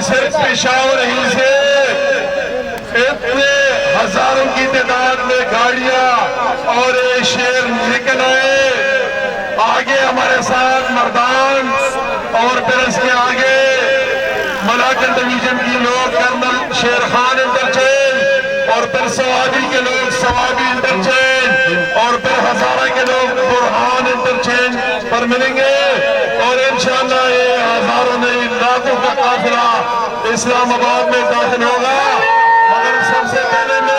صرف پشاور ہی سے اتنے ہزاروں کی تعداد میں گاڑیاں اور یہ شیر نکل آئے. آگے ہمارے ساتھ مردان اور پھر اس کے آگے ملاکن ڈویژن کی لوگ کرنل شیر خان انٹرچینج اور پھر سوابی کے لوگ سوابی انٹرچینج اور پھر ہزارہ کے لوگ برہان انٹرچینج پر ملیں گے. اور انشاءاللہ یہ ہزاروں نہیں لاکھوں کا قافلہ اسلام آباد میں داخل ہوگا. مگر سب سے پہلے میں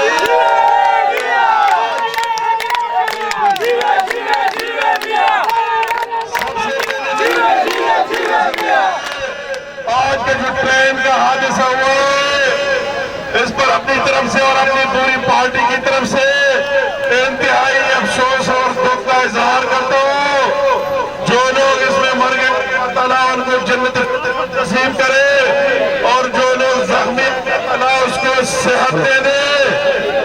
آج کے جو ٹرین کا حادثہ ہوا ہے اس پر اپنی طرف سے اور اپنی پوری پارٹی کی طرف سے انتہائی افسوس اور دکھ کا اظہار کرتا ہوں. جو لوگ اس میں مر گئے اللہ تعالیٰ ان کو جنت نصیب کرے اور جو لوگ زخمی اللہ اس کو صحت دے دے.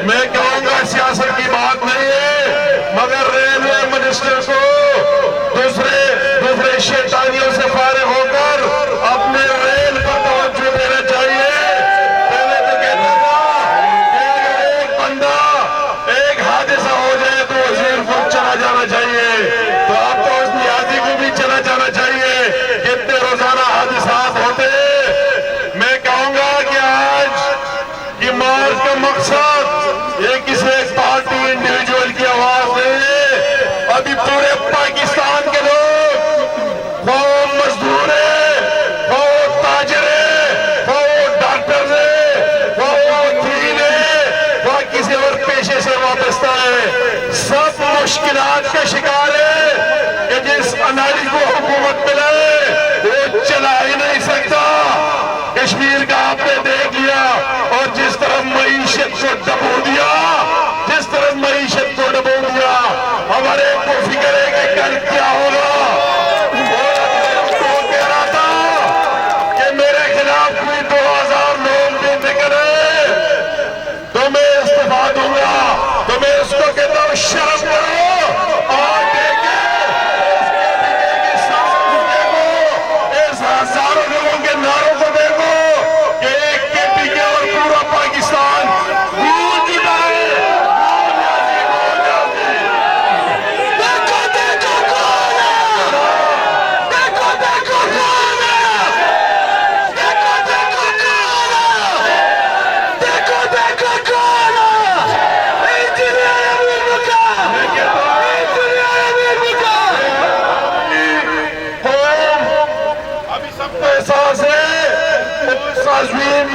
میں کہوں گا سیاست کی بات نہیں ہے مگر ریلوے منسٹر کو دوسرے شیطانیوں سے فارغ ہو کر اپنے ریل پر توجہ دینا چاہیے. پہلے تو کہتا تھا کہ اگر ایک بندہ ایک حادثہ ہو جائے تو وزیر کو چلا جانا چاہیے تو اب تو اس نیازی کو بھی چلا جانا چاہیے. کتنے روزانہ حادثات ہوتے. میں کہوں گا کہ آج کی مارچ کا مقصد یہ کسی ایک پارٹی انڈیویجول کی آواز نہیں ہے. ابھی پورے پاکستان کے لوگ وہ مزدور ہیں، وہ تاجر ہیں، وہ ڈاکٹر ہیں، وہ وکیل ہیں، وہ کسی اور پیشے سے وابستہ ہیں، سب مشکلات کا شکار ہے کہ جس اناڑی کو حکومت ملے وہ چلا ہی نہیں سکتا. کشمیر کا آپ نے دیکھ لیا اور جس طرح معیشت کو ڈبو دیا ہمارے کو فکر ہے کہ کل کیا ہوگا. کوئی 2000 لوگ بھی نکلے تو میں استعفیٰ دوں گا. تو میں اس کو کہتا ہوں شرم کرو اور دیکھیں اس ہزاروں لوگوں کے نعروں کو دیکھو کہ ایک کے پی کے اور پورا پاکستان گونج اٹھا ہے.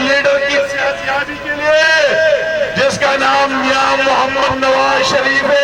لیڈر کی سیاسیابی کے لیے جس کا نام میاں محمد نواز شریف ہے